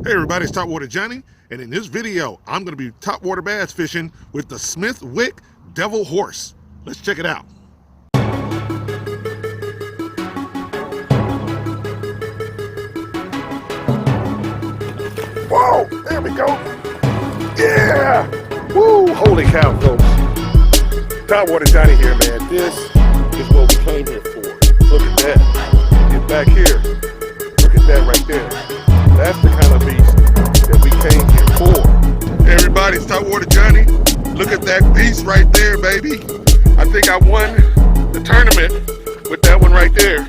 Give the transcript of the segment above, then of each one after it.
Hey everybody, it's Topwater Johnny, and in this video, I'm going to be topwater bass fishing with the Smithwick Devil Horse. Let's check it out. Whoa, there we go. Yeah! Woo, holy cow, folks. Topwater Johnny here, man. This is what we came here for. Look at that. Get back here. Look at that right there. That's the kind of beast that we came here for. Hey everybody, it's Topwater Johnny. Look at that beast right there, baby. I think I won the tournament with that one right there.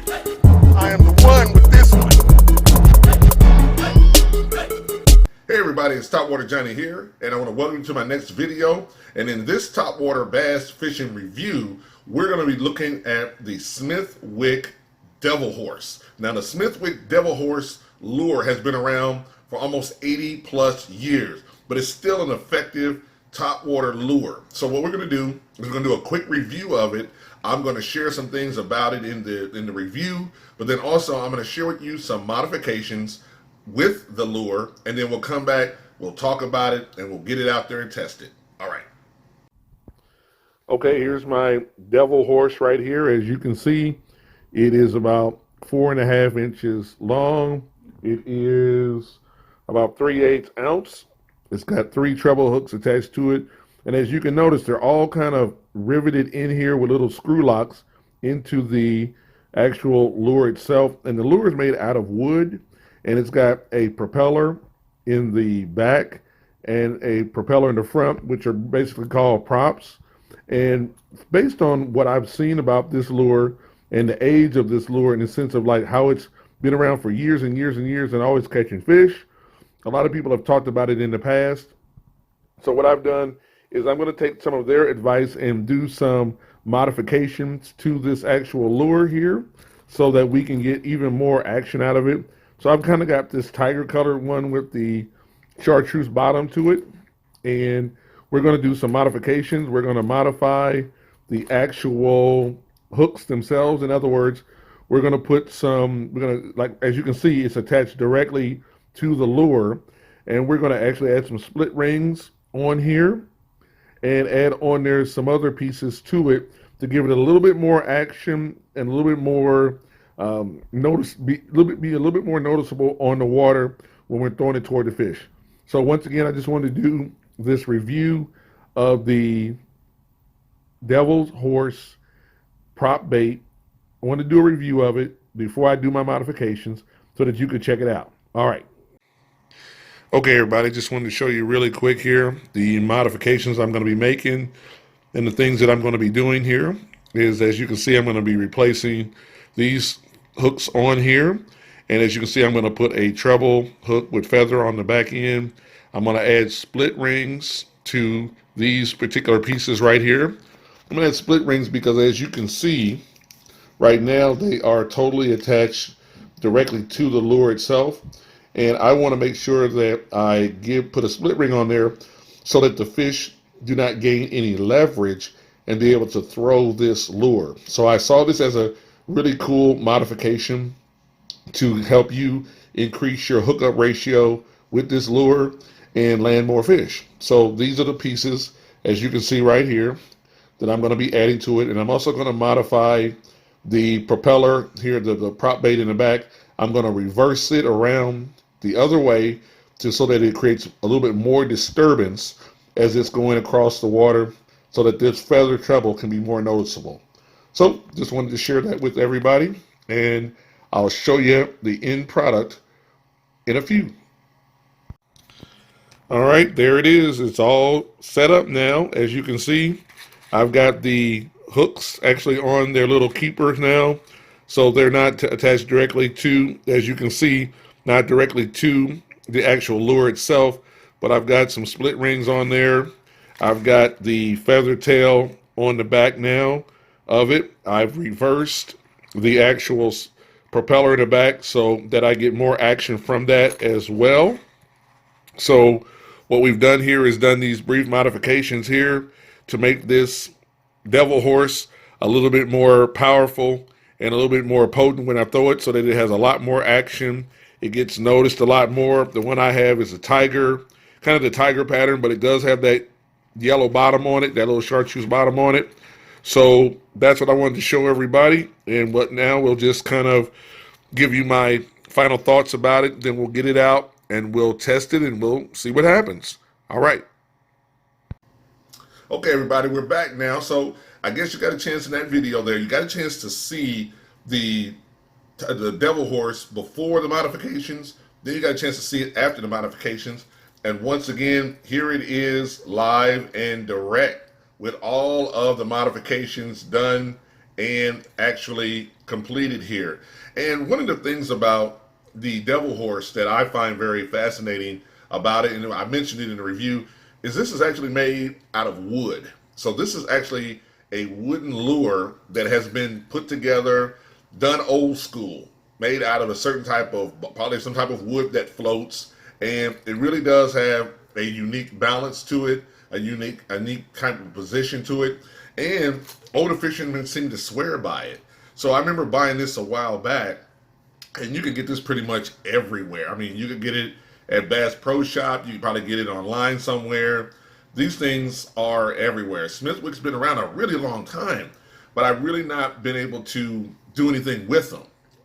I am the one with this one. Hey everybody, it's Topwater Johnny here, and I want to welcome you to my next video. And in this topwater bass fishing review, we're going to be looking at the Smithwick Devil Horse. Now the Smithwick Devil Horse lure has been around for almost 80 plus years, but it's still an effective topwater lure. So what we're going to do is we're going to do a quick review of it. I'm going to share some things about it in the review, but then also I'm going to share with you some modifications with the lure, and then we'll come back, we'll talk about it, and we'll get it out there and test it. All right. Okay, here's my Devil Horse right here. As you can see, it is about 4.5 inches long. It is about 3/8 ounce. It's got 3 treble hooks attached to it. And as you can notice, they're all kind of riveted in here with little screw locks into the actual lure itself. And the lure is made out of wood, and it's got a propeller in the back and a propeller in the front, which are basically called props. And based on what I've seen about this lure and the age of this lure, in the sense of like how it's been around for years and years and years and always catching fish, a lot of people have talked about it in the past. So what I've done is I'm going to take some of their advice and do some modifications to this actual lure here so that we can get even more action out of it. So I've kind of got this tiger colored one with the chartreuse bottom to it, and we're going to do some modifications. We're going to modify the actual hooks themselves. In other words, we're going to put some, like, as you can see, it's attached directly to the lure, and we're going to actually add some split rings on here and add on there some other pieces to it to give it a little bit more action and a little bit more be a little bit more noticeable on the water when we're throwing it toward the fish. So once again, I just wanted to do this review of the Devil's Horse prop bait. I want to do a review of it before I do my modifications so that you can check it out. All right. Okay, everybody, just wanted to show you really quick here the modifications I'm going to be making, and the things that I'm going to be doing here is, as you can see, I'm going to be replacing these hooks on here. And as you can see, I'm going to put a treble hook with feather on the back end. I'm going to add split rings to these particular pieces right here. I'm going to add split rings because, as you can see, right now they are totally attached directly to the lure itself. And I want to make sure that I put a split ring on there so that the fish do not gain any leverage and be able to throw this lure. So I saw this as a really cool modification to help you increase your hookup ratio with this lure and land more fish. So these are the pieces, as you can see right here, that I'm going to be adding to it. And I'm also going to modify the propeller here, the prop bait in the back. I'm going to reverse it around the other way so that it creates a little bit more disturbance as it's going across the water, so that this feather treble can be more noticeable. So just wanted to share that with everybody, and I'll show you the end product in a few. All right, there it is. It's all set up now. As you can see, I've got the hooks actually on their little keepers now, so they're not attached directly to, as you can see, not directly to the actual lure itself, but I've got some split rings on there. I've got the feather tail on the back now of it. I've reversed the actual propeller in the back so that I get more action from that as well. So what we've done here is done these brief modifications here to make this Devil Horse a little bit more powerful and a little bit more potent when I throw it, so that it has a lot more action. It gets noticed a lot more. The one I have is a tiger, kind of the tiger pattern, but it does have that yellow bottom on it, that little chartreuse bottom on it. So that's what I wanted to show everybody. And what now, we'll just kind of give you my final thoughts about it. Then we'll get it out and we'll test it and we'll see what happens. All right. Okay, everybody, we're back now. So I guess you got a chance in that video there. You got a chance to see the Devil Horse before the modifications. Then you got a chance to see it after the modifications. And once again, here it is live and direct with all of the modifications done and actually completed here. And one of the things about the Devil Horse that I find very fascinating about it, and I mentioned it in the review, is this is actually made out of wood. So this is actually a wooden lure that has been put together, done old school, made out of a certain type of, probably some type of wood that floats. And it really does have a unique balance to it, a unique kind of position to it. And older fishermen seem to swear by it. So I remember buying this a while back, and you can get this pretty much everywhere. I mean, you can get it at Bass Pro Shop. You can probably get it online somewhere. These things are everywhere. Smithwick's been around a really long time, but I've really not been able to do anything with them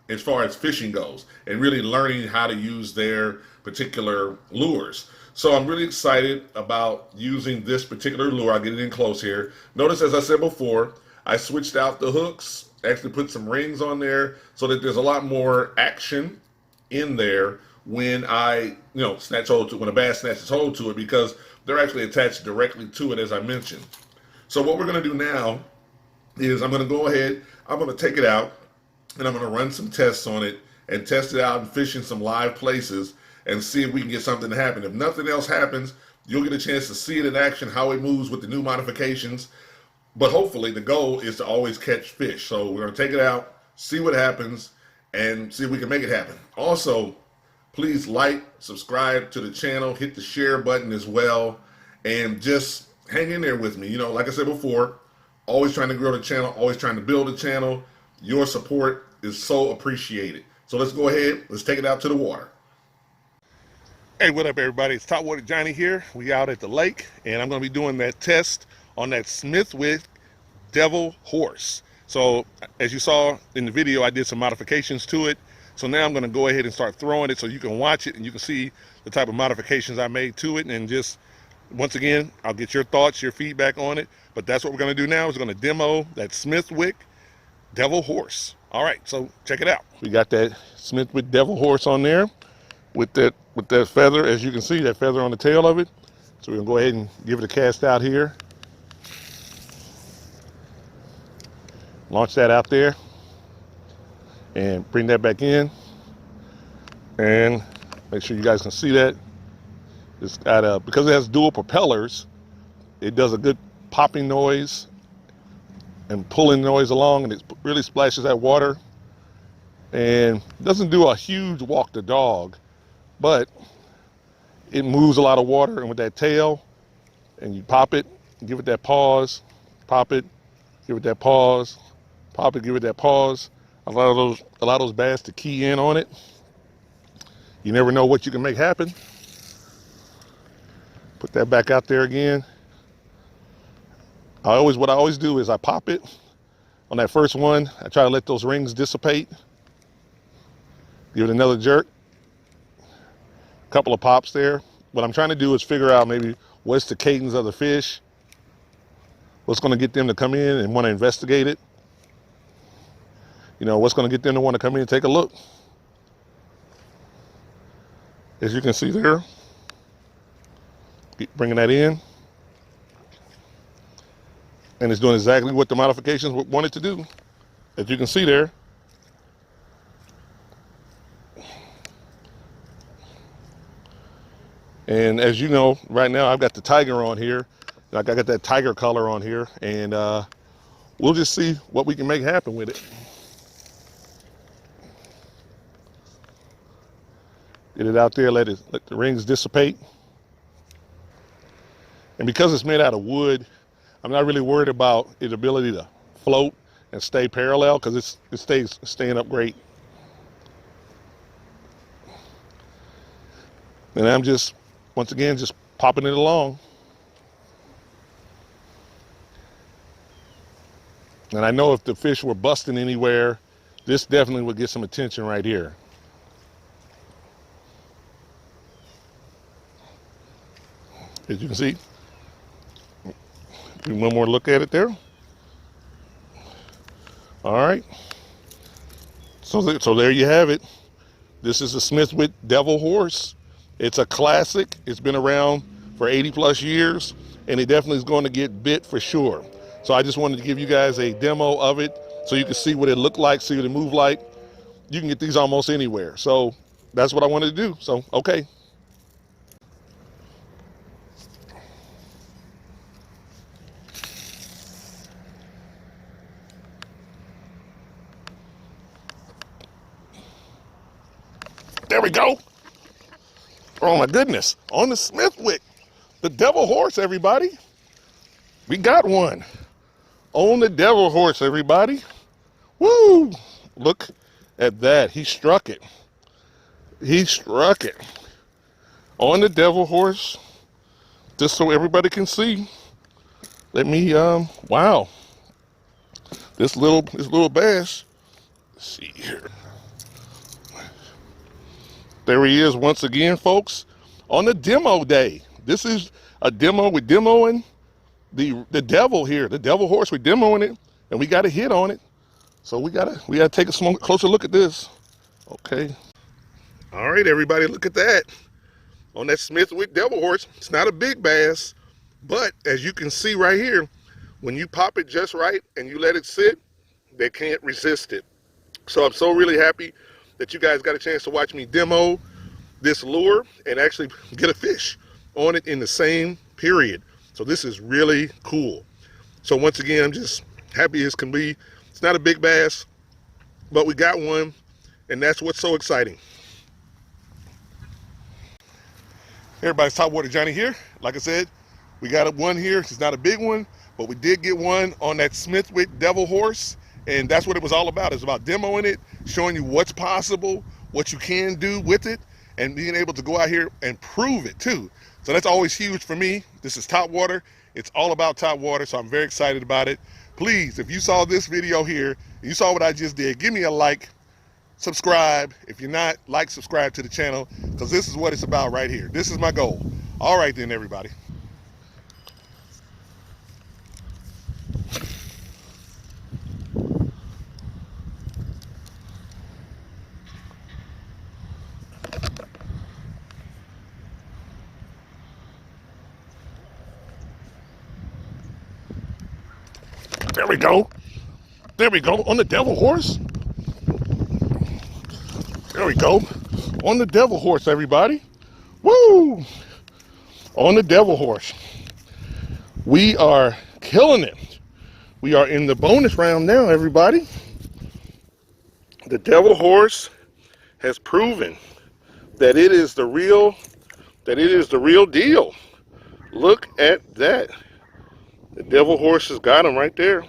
as far as fishing goes and really learning how to use their particular lures. So I'm really excited about using this particular lure. I'll get it in close here. Notice, as I said before, I switched out the hooks, actually put some rings on there so that there's a lot more action in there when I, snatch hold to, when a bass snatches hold to it, because they're actually attached directly to it, as I mentioned. So what we're going to do now is I'm going to go ahead, I'm going to take it out, and I'm going to run some tests on it and test it out and fish in some live places and see if we can get something to happen. If nothing else happens, you'll get a chance to see it in action, how it moves with the new modifications. But hopefully the goal is to always catch fish. So we're going to take it out, see what happens, and see if we can make it happen. Also, please like, subscribe to the channel, hit the share button as well, and just hang in there with me. Like I said before, always trying to grow the channel, always trying to build the channel. Your support is so appreciated. So let's go ahead, let's take it out to the water. Hey, what up, everybody? It's Topwater Johnny here. We out at the lake, and I'm going to be doing that test on that Smithwick Devil Horse. So as you saw in the video, I did some modifications to it. So now I'm going to go ahead and start throwing it so you can watch it and you can see the type of modifications I made to it. And just, once again, I'll get your thoughts, your feedback on it. But that's what we're going to do now, is we're going to demo that Smithwick Devil Horse. All right, so check it out. We got that Smithwick Devil Horse on there with that feather. As you can see, that feather on the tail of it. So we're going to go ahead and give it a cast out here. Launch that out there and bring that back in, and make sure you guys can see that. It's got because it has dual propellers, it does a good popping noise and pulling noise along, and it really splashes that water, and doesn't do a huge walk the dog, but it moves a lot of water. And with that tail, and you pop it, give it that pause, pop it, give it that pause, pop it, give it that pause. Allow those bass to key in on it. You never know what you can make happen. Put that back out there again. What I always do is I pop it on that first one. I try to let those rings dissipate. Give it another jerk. A couple of pops there. What I'm trying to do is figure out maybe what's the cadence of the fish, what's going to get them to come in and want to investigate it. What's going to get them to want to come in and take a look. As you can see there, keep bringing that in. And it's doing exactly what the modifications wanted to do. As you can see there. And as you know, right now I've got the tiger on here. Like, I got that tiger color on here. And we'll just see what we can make happen with it. Get it out there, let the rings dissipate. And because it's made out of wood, I'm not really worried about its ability to float and stay parallel, because it stays staying up great. And I'm just, once again, just popping it along. And I know if the fish were busting anywhere, this definitely would get some attention right here. As you can see, do one more look at it there. All right. So there you have it. This is a Smithwick Devil Horse. It's a classic. It's been around for 80 plus years, and it definitely is going to get bit for sure. So I just wanted to give you guys a demo of it so you can see what it looked like, see what it moved like. You can get these almost anywhere. So that's what I wanted to do. So, okay. There we go. Oh my goodness. On the Smithwick, the Devil Horse, everybody. We got one. On the Devil Horse, everybody. Woo! Look at that. He struck it. He struck it. On the Devil Horse. Just so everybody can see. Let me wow. This little bass. Let's see here. There he is once again, folks, on the demo day. This is a demo. We're demoing the devil here, the Devil Horse. We're demoing it, and we got a hit on it. So we gotta take a closer look at this. Okay. All right, everybody, look at that. On that Smithwick Devil Horse, it's not a big bass, but as you can see right here, when you pop it just right and you let it sit, they can't resist it. So I'm so really happy that you guys got a chance to watch me demo this lure and actually get a fish on it in the same period. So this is really cool. So once again, I'm just happy as can be. It's not a big bass, but we got one, and that's what's so exciting. Hey everybody, it's Topwater Johnny here. Like I said, we got one here. It's not a big one, but we did get one on that Smithwick Devil Horse, and that's what it was all about. It's about demoing it, showing you what's possible, what you can do with it, and being able to go out here and prove it too. So that's always huge for me. This is Topwater. It's all about Topwater, so I'm very excited about it. Please, if you saw this video here, you saw what I just did, give me a like, subscribe. If you're not, like, subscribe to the channel, because this is what it's about right here. This is my goal. All right then, everybody. There we go. There we go. On the Devil Horse. There we go. On the Devil Horse, everybody. Woo! On the Devil Horse. We are killing it. We are in the bonus round now, everybody. The Devil Horse has proven that it is the real deal. Look at that. The Devil Horse has got him right there.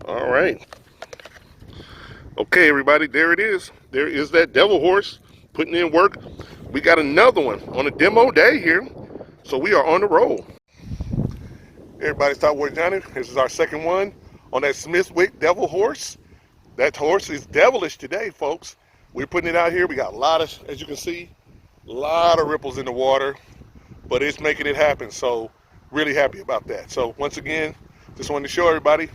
All right. Okay, everybody, there it is. There is that Devil Horse putting in work. We got another one on a demo day here, so we are on the roll. Everybody, it's Topwater Johnny. This is our second one on that Smithwick Devil Horse. That horse is devilish today, folks. We're putting it out here. We got a lot of, as you can see, a lot of ripples in the water, but it's making it happen. So really happy about that. So once again, just wanted to show everybody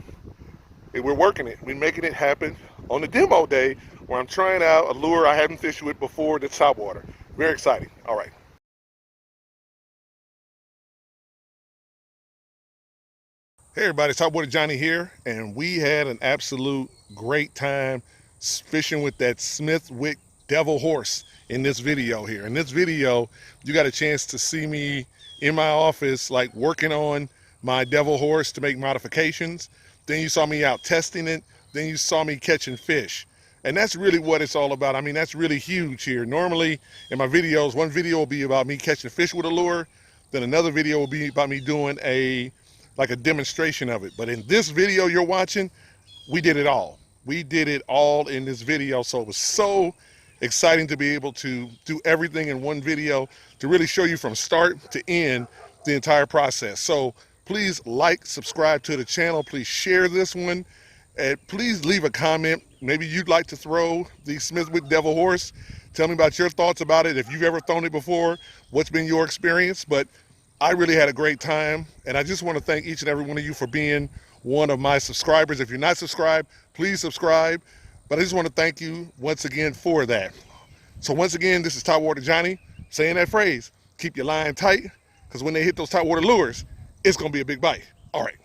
we're working it. We're making it happen on the demo day where I'm trying out a lure I haven't fished with before, that's Topwater. Very exciting. All right. Hey everybody, it's Topwater Johnny here, and we had an absolute great time fishing with that Smithwick Devil Horse in this video here. In this video, you got a chance to see me in my office, like working on my Devil Horse to make modifications. Then you saw me out testing it. Then you saw me catching fish. And that's really what it's all about. I mean, that's really huge here. Normally in my videos, one video will be about me catching fish with a lure. Then another video will be about me doing a demonstration of it. But in this video you're watching, we did it all. We did it all in this video. So it was so exciting to be able to do everything in one video to really show you from start to end the entire process. So please like, subscribe to the channel. Please share this one. And please leave a comment. Maybe you'd like to throw the Smithwick Devil Horse. Tell me about your thoughts about it. If you've ever thrown it before, what's been your experience? But I really had a great time. And I just want to thank each and every one of you for being one of my subscribers. If you're not subscribed, please subscribe. But I just want to thank you once again for that. So once again, this is Topwater Johnny saying that phrase, keep your line tight, because when they hit those topwater lures, it's going to be a big bite. All right.